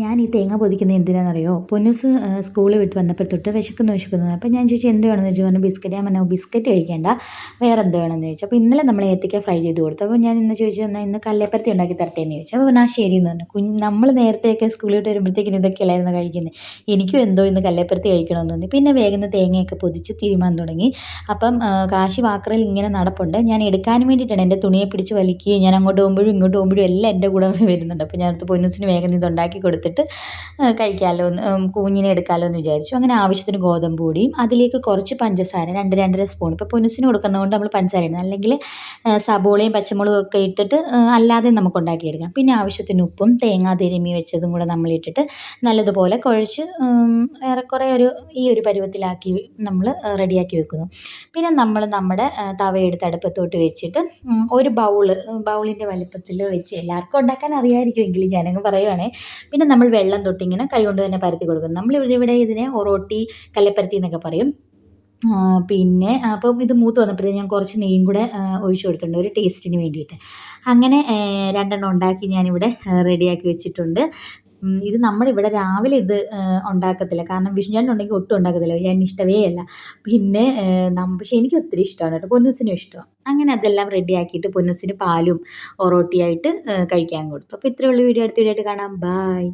ഞാൻ ഈ തേങ്ങ പൊതിക്കുന്നത് എന്തിനാണെന്നറിയോ? പൊന്നൂസ് സ്കൂള് വിട്ട് വന്നപ്പോൾ തൊട്ട് വിശക്കുന്നു. അപ്പോൾ ഞാൻ ചോദിച്ചു എന്ത് വേണമെന്ന് ചോദിച്ചു. പറഞ്ഞു ബിസ്ക്കറ്റ്. ഞാൻ പറഞ്ഞു ബിസ്ക്കറ്റ് കഴിക്കണ്ട, വേറെ എന്ത് വേണമെന്ന് ചോദിച്ചു. അപ്പോൾ ഇന്നലെ നമ്മൾ ഏത്തയ്ക്ക ഫ്രൈ ചെയ്ത് കൊടുത്തു. അപ്പോൾ ഞാൻ ഇന്ന് ചോദിച്ചു എന്നാൽ ഇന്ന് കല്ലേപ്പരത്തി ഉണ്ടാക്കി തരട്ടെ എന്ന് ചോദിച്ചു. അപ്പോൾ പറഞ്ഞു ആ ശരി എന്ന് പറഞ്ഞു. നമ്മൾ നേരത്തെയൊക്കെ സ്കൂളിൽ വിട്ട് വരുമ്പോഴത്തേക്കിനും ഇതൊക്കെയല്ലായിരുന്നു കഴിക്കുന്നത്. എനിക്കും എന്തോ ഇന്ന് കല്ലേപ്പരത്തി കഴിക്കണമെന്ന് തോന്നി. പിന്നെ വേഗം തേങ്ങയൊക്കെ പൊതിച്ച് തിരുമാൻ തുടങ്ങി. അപ്പം കാശി വാക്കറിൽ ഇങ്ങനെ നടപ്പുണ്ട്. ഞാൻ എടുക്കാൻ വേണ്ടിയിട്ടാണ് എൻ്റെ തുണിയെ പിടിച്ച് വലിക്കുകയും ഞാൻ അങ്ങോട്ട് പോകുമ്പോഴും ഇങ്ങോട്ട് പോകുമ്പോഴും എല്ലാം എൻ്റെ കൂടെ വരുന്നുണ്ട്. അപ്പോൾ ഞാൻ അടുത്ത് പൊന്നൂസിന് വേഗം ഇതുണ്ടാക്കി കൊടുത്തിട്ട് കഴിക്കാമല്ലോ എന്ന്, കുഞ്ഞിനെ എടുക്കാമല്ലോ എന്ന് വിചാരിച്ചു. അങ്ങനെ ആവശ്യത്തിന് ഗോതമ്പ് പൊടിയും അതിലേക്ക് കുറച്ച് പഞ്ചസാര 2-2.5 സ്പൂൺ. ഇപ്പോൾ പൊന്നൂസിന് കൊടുക്കുന്നതുകൊണ്ട് നമ്മൾ പഞ്ചസാര ഇടുന്നത്, അല്ലെങ്കിൽ സബോളയും പച്ചമുളകും ഒക്കെ ഇട്ടിട്ട് അല്ലാതെ നമുക്ക് ഉണ്ടാക്കിയെടുക്കാം. പിന്നെ ആവശ്യത്തിന് ഉപ്പും തേങ്ങ തിരുമ്മി വെച്ചതും കൂടെ നമ്മളിട്ടിട്ട് നല്ലതുപോലെ കുഴച്ച് ഏറെക്കുറെ ഈ ഒരു പരുവത്തിലാക്കി നമ്മൾ റെഡിയാക്കി വെക്കുന്നു. പിന്നെ നമ്മൾ നമ്മുടെ തവയെടുത്ത് അടുപ്പത്തോട്ട് വെച്ചിട്ട് ഒരു ബൗളിൻ്റെ വലിപ്പത്തിൽ വെച്ച്, എല്ലാവർക്കും ഉണ്ടാക്കാൻ അറിയാമായിരിക്കുമെങ്കിലും ഞാനങ്ങ് പറയുവാണേ. പിന്നെ നമ്മൾ വെള്ളം തൊട്ടിങ്ങനെ കൈകൊണ്ട് തന്നെ പരത്തി കൊടുക്കും. നമ്മളിവിടെ ഇതിനെ ഒറോട്ടി, കല്ലേപ്പരത്തി എന്നൊക്കെ പറയും. പിന്നെ അപ്പം ഇത് മൂത്ത് വന്നപ്പോഴത്തേക്കും ഞാൻ കുറച്ച് നെയ്യും കൂടെ ഒഴിച്ച് കൊടുത്തിട്ടുണ്ട് ഒരു ടേസ്റ്റിന് വേണ്ടിയിട്ട്. അങ്ങനെ 2 ഉണ്ടാക്കി ഞാനിവിടെ റെഡിയാക്കി വെച്ചിട്ടുണ്ട്. ഇത് നമ്മളിവിടെ രാവിലെ ഇത് ഉണ്ടാക്കത്തില്ല. കാരണം വിഷ്ണുചേട്ടനുണ്ടെങ്കിൽ ഒട്ടും ഉണ്ടാക്കത്തില്ല. വിഷ്ണുചേട്ടന് ഇഷ്ടമേ അല്ല. പിന്നെ പക്ഷേ എനിക്ക് ഒത്തിരി ഇഷ്ടമാണ് കേട്ടോ. പൊന്നൂസിനും ഇഷ്ടമാണ്. അങ്ങനെ അതെല്ലാം റെഡിയാക്കിയിട്ട് പൊന്നൂസിന് പാലും ഒറോട്ടിയായിട്ട് കഴിക്കാൻ കൊടുത്തു. അപ്പോൾ ഇത്രയേ ഉള്ളൂ വീഡിയോ. അടുത്ത വീഡിയോ ആയിട്ട് കാണാം. ബായ്.